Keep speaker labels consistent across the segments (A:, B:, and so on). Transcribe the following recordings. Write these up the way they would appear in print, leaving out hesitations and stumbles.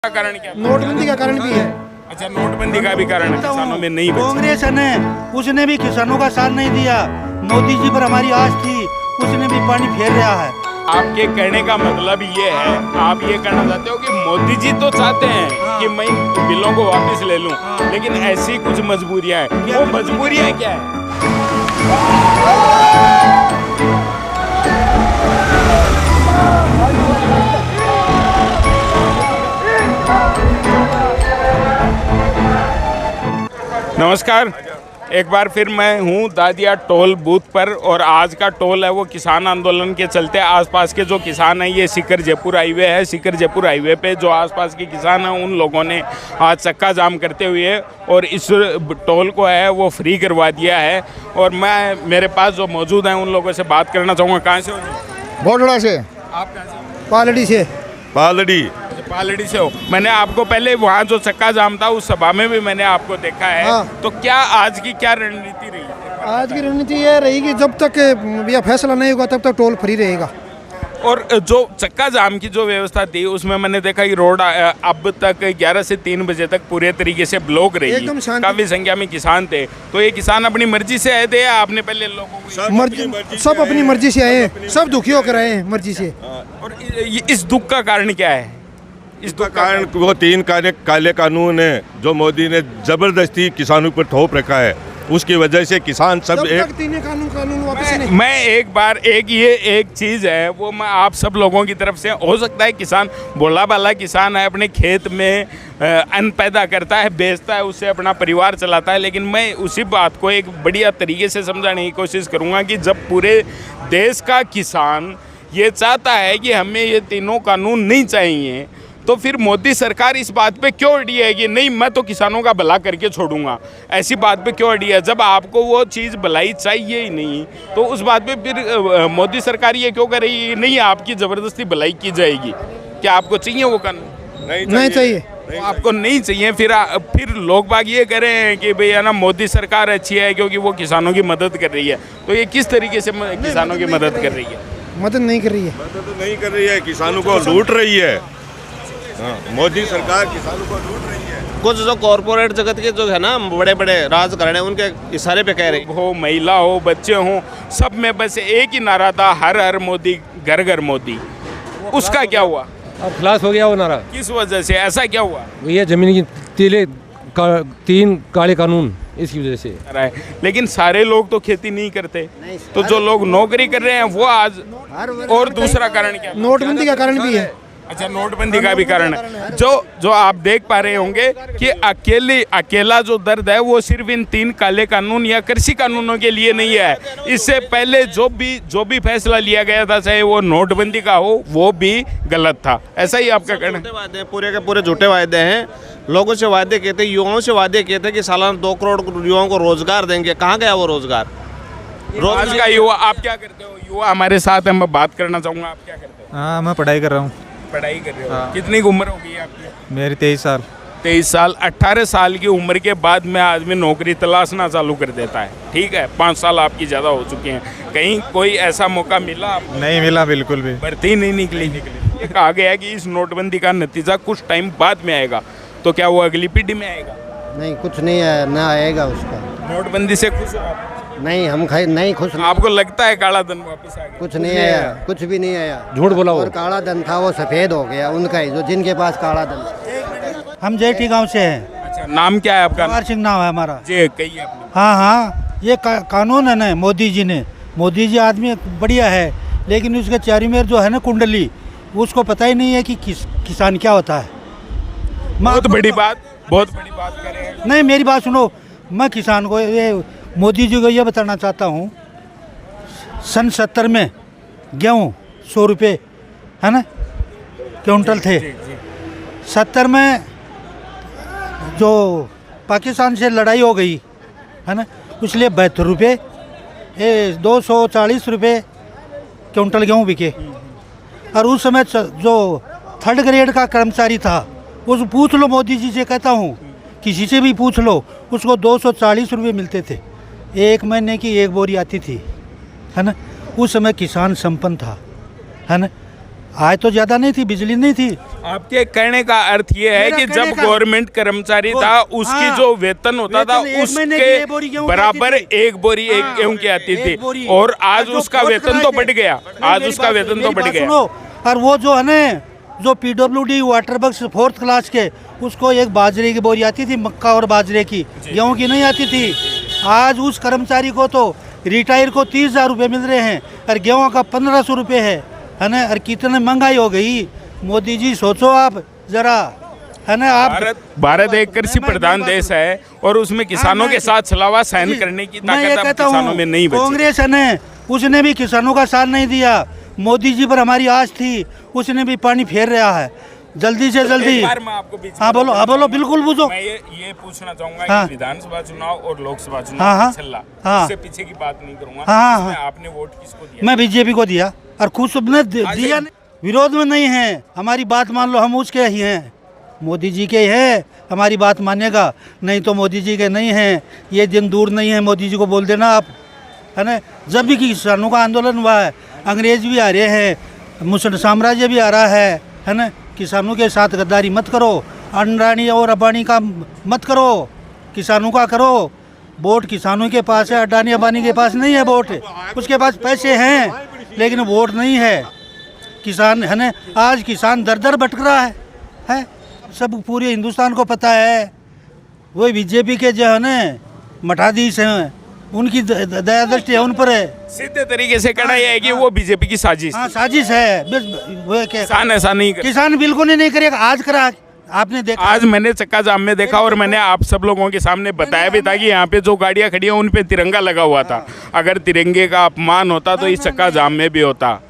A: कारण क्या?
B: नोटबंदी का कारण भी है।
A: अच्छा, नोटबंदी का भी कारण है, किसानों में नहीं बची।
B: कांग्रेस ने उसने भी किसानों का साथ नहीं दिया। मोदी जी पर हमारी आस थी, उसने भी पानी फेर रहा है।
A: आपके कहने का मतलब ये है, आप ये कहना चाहते हो कि मोदी जी तो चाहते हैं कि मैं बिलों को वापस ले लूं, लेकिन ऐसी कुछ मजबूरियां हैं। वो मजबूरियां क्या है? नमस्कार, एक बार फिर मैं हूँ दादिया टोल बूथ पर, और आज का टोल है वो किसान आंदोलन के चलते आसपास के जो किसान हैं, ये सीकर जयपुर हाईवे है। सीकर जयपुर हाईवे पे जो आसपास के किसान हैं, उन लोगों ने आज चक्का जाम करते हुए और इस टोल को है वो फ्री करवा दिया है। और मैं मेरे पास जो मौजूद हैं उन लोगों से बात करना चाहूँगा। कहाँ से हो जी?
B: बोडड़ा से।
A: आप कहाँ से?
B: पालड़ी से।
C: पालड़ी।
A: पालड़ी से हो। मैंने आपको पहले वहाँ जो चक्का जाम था उस सभा में भी मैंने आपको देखा है।
B: हाँ।
A: तो क्या आज की क्या रणनीति रही है?
B: आज की रणनीति ये रहेगी, जब तक यह फैसला नहीं होगा तब तक टोल फ्री रहेगा।
A: और जो चक्का जाम की जो व्यवस्था थी उसमें मैंने देखा कि रोड अब तक 11 से 3 बजे तक पूरे तरीके से ब्लॉक रही।
B: एकदम शांति।
A: काफी संख्या में किसान थे। तो ये किसान अपनी मर्जी से आए थे या आपने पहले लोगों को?
B: सब अपनी मर्जी से आए, सब दुखी होकर आए हैं मर्जी से।
A: और इस दुख का कारण क्या है? इस दुख का
C: कारण वो 3 काले कानून है जो मोदी ने जबरदस्ती किसानों पर थोप रखा है, उसकी वजह से किसान सब एक
B: तीनों कानून वापस नहीं।
A: मैं एक चीज़ है वो मैं आप सब लोगों की तरफ से, हो सकता है किसान भोला भाला किसान है, अपने खेत में अन्न पैदा करता है, बेचता है, उससे अपना परिवार चलाता है, लेकिन मैं उसी बात को एक बढ़िया तरीके से समझाने की कोशिश करूँगा कि जब पूरे देश का किसान ये चाहता है कि हमें ये तीनों कानून नहीं चाहिए, तो फिर मोदी सरकार इस बात पे क्यों अड़ी है कि नहीं मैं तो किसानों का भला करके छोड़ूंगा? ऐसी बात पे क्यों अड़ी है? जब आपको वो चीज़ भलाई चाहिए ही नहीं, तो उस बात पे फिर मोदी सरकार ये क्यों कर रही है नहीं आपकी ज़बरदस्ती भलाई की जाएगी? क्या आपको चाहिए वो कानून?
B: नहीं चाहिए।
A: तो आपको नहीं चाहिए, फिर लोग बाग ये कह रहे हैं कि भैया ना मोदी सरकार अच्छी है क्योंकि वो किसानों की मदद कर रही है। तो ये किस तरीके से किसानों की मदद कर रही है?
B: मदद नहीं कर रही है।
C: मदद नहीं कर रही है, किसानों को लूट रही है। हाँ, मोदी सरकार किसानों को लूट रही है।
D: कुछ जो कॉरपोरेट जगत के जो है ना बड़े बड़े राजघराने, उनके इशारे पे कह रहे हैं।
A: हो महिला हो बच्चे हो, सब में बस एक ही नारा था, हर हर मोदी घर घर मोदी। उसका क्या हुआ?
E: अब खलास हो गया वो नारा।
A: किस वजह से ऐसा क्या हुआ?
E: ये जमीन की 3 काले कानून, इसकी वजह से।
A: लेकिन सारे लोग तो खेती नहीं करते, तो जो लोग नौकरी कर रहे हैं वो आज। और दूसरा कारण क्या?
B: नोटबंदी का कारण भी है।
A: अच्छा, नोटबंदी का भी कारण है। जो आप देख पा रहे होंगे कि अकेला जो दर्द है वो सिर्फ इन 3 काले कानून या कृषि कानूनों के लिए नहीं है। इससे पहले जो भी फैसला लिया गया था, चाहे वो नोटबंदी का हो, वो भी गलत था। ऐसा ही आपका कहना है?
D: वादे पूरे के पूरे झूठे वादे हैं। लोगों से वादे कहते, युवाओं से वादे कहते कि सालाना 2 करोड़ युवाओं को रोजगार देंगे। कहाँ गया वो रोजगार?
A: आज का युवा, आप क्या करते हो? युवा हमारे साथ है, मैं बात करना चाहूँगा। आप क्या करते हो?
F: हाँ, मैं पढ़ाई कर रहा हूँ।
A: पढ़ाई कर रहे हो?
F: हाँ।
A: कितनी उम्र हो गई है आपकी?
F: मेरी 23 साल।
A: 23 साल। 18 साल की उम्र के बाद में आदमी नौकरी तलाशना चालू कर देता है। ठीक है, 5 साल आपकी ज़्यादा हो चुके हैं। कहीं कोई ऐसा मौका मिला आपको?
F: नहीं मिला, बिल्कुल भी।
A: भर्ती नहीं निकली। ये कहा गया कि इस नोटबंदी का नतीजा कुछ टाइम बाद में आएगा, तो क्या वो अगली पीढ़ी में आएगा?
G: नहीं, कुछ नहीं है, ना आएगा उसका।
A: नोटबंदी से खुश हो आप?
G: नहीं, हम नहीं खुश।
A: आपको लगता है काला धन वापस आ गया?
G: कुछ नहीं आया, कुछ भी नहीं आया।
E: झूठ बोला वो।
G: और काला धन था वो सफेद हो गया उनका ही, जो जिनके पास काला धन।
B: हम जेठी गांव से हैं।
A: अच्छा, नाम क्या है आपका?
B: कुमार सिंह नाम है हमारा।
A: जी, कहिए अपने।
B: हाँ, ये कानून है ना मोदी जी आदमी बढ़िया है, लेकिन उसके चारी में जो है ना कुंडली, उसको पता ही नहीं है कि किसान क्या होता है।
A: बहुत बड़ी बात कर रहे हैं।
B: नहीं, मेरी बात सुनो। मैं किसान को, ये मोदी जी को ये बताना चाहता हूँ, सन 70 में गेहूँ 100 रुपये है ना क्विंटल थे। 70 में जो पाकिस्तान से लड़ाई हो गई है ना, इसलिए 72 रुपये 240 रुपये क्विंटल गेहूँ बिके। और उस समय जो 3rd ग्रेड का कर्मचारी था, उस पूछ लो मोदी जी से, कहता हूँ किसी से भी पूछ लो, उसको 240 रुपये मिलते थे। 1 महीने की 1 बोरी आती थी, है ना। उस समय किसान संपन्न था, है ना। आय तो ज़्यादा नहीं थी, बिजली नहीं थी।
A: आपके कहने का अर्थ ये है
B: मेरा
A: कि
B: कहने
A: जब
B: का-
A: गवर्नमेंट कर्मचारी
B: वो-
A: था उसकी
B: हाँ,
A: जो वेतन होता था
B: वेतन एक महीने की एक बोरी
A: उसके
B: गेहूं
A: बराबर
B: आती थी।
A: एक बोरी एक
B: हाँ,
A: गेहूं की आती
B: एक
A: थी,
B: बोरी।
A: और आज
B: जो
A: उसका
B: पोस्ट
A: वेतन
B: कराए
A: तो
B: थे।
A: बढ़ गया,
B: नहीं,
A: आज
B: मेरी
A: उसका
B: बात-
A: वेतन तो
B: मेरी
A: बढ़
B: बात
A: गया।
B: सुनो। और वो जो है ना, जो PWD वाटर बक्स 4th क्लास के, उसको एक बाजरे की बोरी आती थी, मक्का और बाजरे की, गेहूं की नहीं आती थी। आज उस कर्मचारी को तो रिटायर को 30,000 रुपये मिल रहे हैं और गेहूं का 1500 रुपये है ना। और कितनी महंगाई हो गई। मोदी जी सोचो आप जरा, है ना। आप
A: भारत एक कृषि
B: मैं-
A: प्रधान
B: मैं-
A: देश है और उसमें किसानों
B: हाँ,
A: के
B: मैं-
A: साथ छलावा सहन
B: जी,
A: करने की
B: मैं ये
A: ताकत अब
B: कहता
A: किसानों
B: हूँ,
A: में नहीं बची।
B: कांग्रेस है ना, उसने भी किसानों का साथ नहीं दिया। मोदी जी पर हमारी आस थी, उसने भी पानी फेर रहा है। जल्दी से जल्दी।
A: एक बार मैं आपको बीच में
B: हाँ बोलो, हाँ बोलो, बिल्कुल पूछो।
A: मैं ये पूछना चाहूंगा
B: हाँ।
A: कि विधानसभा चुनाव और लोकसभा
B: हाँ,
A: चुनाव
B: हाँ।
A: चल रहा,
B: हाँ।
A: इससे पीछे की बात नहीं करूंगा।
B: हाँ,
A: इसमें
B: हाँ।
A: आपने वोट किसको दिया?
B: मैं बीजेपी को दिया और खुद सबने दिया नहीं। विरोध में नहीं है, हमारी बात मान लो, हम उसके ही हैं, मोदी जी के हैं। हमारी बात मानेगा, नहीं तो मोदी जी के नहीं हैं। ये दिन दूर नहीं है, मोदी जी को बोल देना आप, है ना। जब भी किसानों का आंदोलन हुआ है, अंग्रेज भी आ रहे हैं, मुसलमान साम्राज्य भी आ रहा है ना। किसानों के साथ गद्दारी मत करो, अंडानी और अंबानी का मत करो, किसानों का करो। वोट किसानों के पास है, अडानी अंबानी के पास नहीं है वोट। उसके पास पैसे हैं लेकिन वोट नहीं है। किसान है ना, आज किसान दर दर भटक रहा है। सब पूरे हिंदुस्तान को पता है। वही बीजेपी के जो है ना मठाधीश हैं, उनकी दया दृष्टि है उन पर है।
A: सीधे तरीके से कहना यह है कि वो बीजेपी की साजिश
B: हाँ
A: थी।
B: साजिश है। वो क्या
A: किसान ऐसा नहीं कर।
B: किसान बिल्कुल ही नहीं करेगा। आज करा, आपने देखा।
A: आज मैंने चक्का जाम में देखा और मैंने आप सब लोगों के सामने बताया भी था कि यहाँ पे जो गाड़ियाँ खड़ी हैं उन पे तिरंगा लगा हुआ था। अगर तिरंगे का अपमान होता तो इस चक्का जाम में भी होता।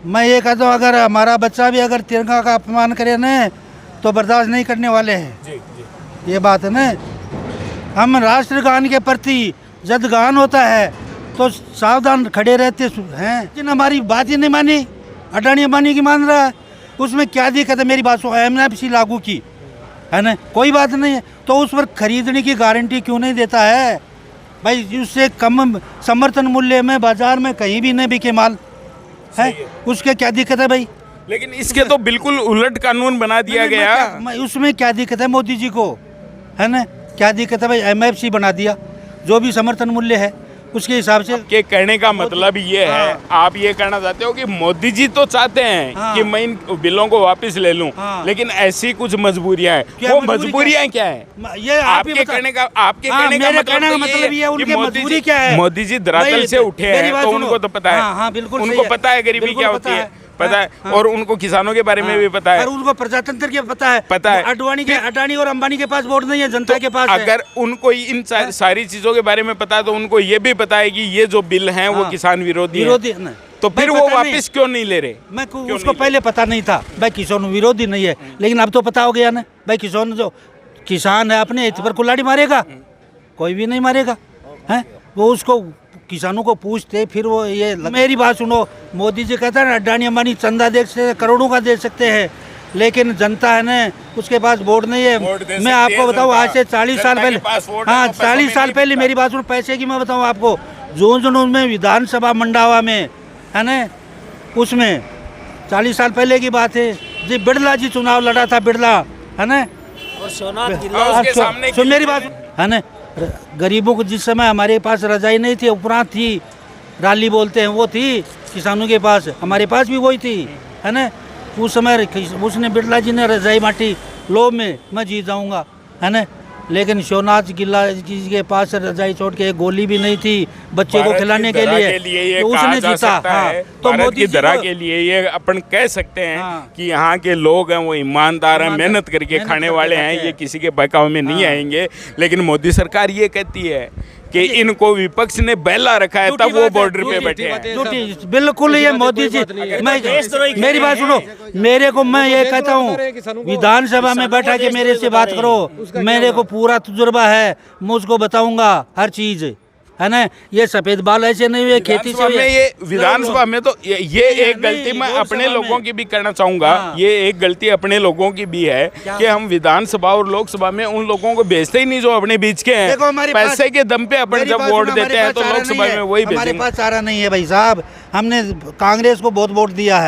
B: मैं ये कहता हूँ, अगर हमारा बच्चा भी अगर तिरंगा का अपमान करे न, तो बर्दाश्त नहीं करने वाले हैं। ये बात है ना। हम राष्ट्रगान के प्रति जब गान होता है तो सावधान खड़े रहते हैं। लेकिन हमारी बात ही नहीं मानी, अडानी अंबानी की मान रहा है। उसमें क्या दिक्कत है? मेरी बात सुनो, MNP लागू की है ना, कोई बात नहीं है, तो उस पर खरीदने की गारंटी क्यों नहीं देता है भाई? उससे कम समर्थन मूल्य में बाजार में कहीं भी नहीं बिके माल है, उसके क्या दिक्कत है भाई?
A: लेकिन इसके तो बिल्कुल उलट कानून बना दिया गया।
B: उसमें क्या दिक्कत है मोदी जी को, है ना? क्या दिक्कत है भाई? MFC बना दिया, जो भी समर्थन मूल्य है उसके हिसाब से।
A: के कहने का मतलब ये है, आप ये कहना चाहते हो कि मोदी जी तो चाहते हैं
B: हाँ।
A: कि मैं इन बिलों को वापस ले लूं,
B: हाँ।
A: लेकिन ऐसी कुछ मजबूरियां हैं।
B: क्या
A: वो
B: मजबूरी
A: मजबूरियां क्या है?
B: ये आप ही
A: आपके
B: बताओ।
A: कहने का
B: हाँ,
A: कहने का
B: मेरे
A: मतलब
B: कहने का
A: तो
B: मतलब ये है,
A: कि
B: उनकी
A: मोदी
B: मजबूरी
A: जी-
B: क्या है?
A: मोदी जी धरातल
B: भाई,
A: से उठे
B: मेरी
A: हैं
B: बात
A: तो
B: सुनो।
A: उनको तो पता है।
B: हाँ, हाँ, बिल्कुल
A: उनको
B: सही है।
A: पता है गरीबी
B: बिल्कुल
A: क्या
B: पता
A: होती है,
B: है।
A: पता है।
B: हाँ।
A: और उनको किसानों के बारे में भी पता है।
B: और उनको प्रजातंत्र के पता है।
A: पता है।
B: अडानी और अंबानी के पास वोट नहीं है, जनता के पास है।
A: अगर उनको इन सारी चीजों के बारे में पता है तो उनको ये भी पता है कि ये जो बिल हैं वो
B: हाँ।
A: किसान विरोधी हैं।
B: विरोधी नहीं।
A: तो फिर
B: भाई
A: वो
B: पता नहीं।
A: वापस क्यों नहीं ले रहे?
B: मैं
A: क्यों
B: उसको
A: नहीं
B: पहले पता नहीं था भाई किसान विरोधी नहीं है, लेकिन अब तो पता हो गया ना भाई। किसान जो किसान है अपने हित पर कुल्हाड़ी मारेगा, कोई भी नहीं मारेगा है। वो उसको किसानों को पूछते, फिर वो ये मेरी बात सुनो। मोदी जी कहता है ना, अडानी अंबानी चंदा दे सकते हैं, करोड़ों का दे सकते हैं, लेकिन जनता है ना, उसके पास वोट नहीं है।
A: वोट दे
B: मैं
A: सकती
B: आपको
A: है
B: बताऊँ,
A: जनता।
B: आज से 40 साल
A: जनता
B: पहले,
A: के पास वोट है
B: हाँ
A: तो पैसों
B: 40
A: में
B: साल
A: नहीं
B: पहले,
A: बिकता।
B: मेरी बात सुनो, पैसे की मैं बताऊँ आपको। जो में विधानसभा मंडावा में है ना, उसमें 40 साल पहले की बात है जी, बिरला जी चुनाव लड़ा था, बिरला है ना।
A: और उसके सामने
B: सुन मेरी बात है ना, गरीबों को जिस समय हमारे पास रजाई नहीं थी, उपरांत थी, राली बोलते हैं, वो थी किसानों के पास, हमारे पास भी वही थी है ना। उस समय उसने बिरला जी ने रजाई बांटी, लो में मैं जीत जाऊंगा है ना। लेकिन शिवनाथ गिल्ला जी के पास रजाई छोड़ के एक गोली भी नहीं थी बच्चे को खिलाने के लिए,
A: ये
B: तो
A: कहा
B: उसने
A: जा
B: जीता।
A: सकता
B: हाँ,
A: है,
B: तो
A: भारत
B: मोदी
A: की
B: जी
A: धरा
B: को-
A: के लिए ये अपन कह सकते हैं
B: हाँ।
A: कि यहाँ के लोग हैं वो ईमानदार हैं, मेहनत करके
B: मेहनत
A: खाने
B: करके
A: वाले
B: खाते
A: हैं,
B: हैं।
A: ये किसी के बहकावे में नहीं
B: हाँ।
A: आएंगे। लेकिन मोदी सरकार ये कहती है कि इनको विपक्ष ने बहला रखा है, तब वो बॉर्डर पे बैठे हैं।
B: झूठी, बिल्कुल ये मोदी जी। मैं मेरी बात सुनो, मेरे को मैं ये कहता हूँ, विधानसभा में बैठा के मेरे से बात करो, मेरे को पूरा तजुर्बा है, मुझको बताऊंगा हर चीज है ना। ये सफेद बाल ऐसे नहीं हुए, खेती से
A: विधानसभा में
B: हुए।
A: ये विधानसभा में तो ये एक गलती मैं अपने लोगों की भी करना चाहूंगा।
B: हाँ।
A: ये एक गलती अपने लोगों की भी है कि हम विधानसभा और लोकसभा में उन लोगों को भेजते ही नहीं जो अपने बीच के
B: देखो,
A: हैं।
B: हमारे पास-
A: पैसे के दम पे अपन
B: मेरी
A: जब
B: बात
A: वोट
B: सुनो,
A: देते
B: हमारे
A: हैं
B: पास
A: तो
B: चारा
A: लोकसभा
B: नहीं
A: में
B: है।
A: वही
B: हमारे
A: भेजेंगे।
B: पास चारा नहीं है भाई साहब, हमने कांग्रेस को बहुत वोट दिया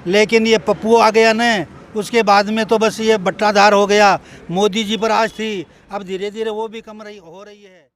B: लेकिन ये पप्पू आ गया न, उसके बाद में तो बस ये बट्टाधार हो गया। मोदी जी पर आज थी, अब धीरे धीरे वो भी कम हो रही है।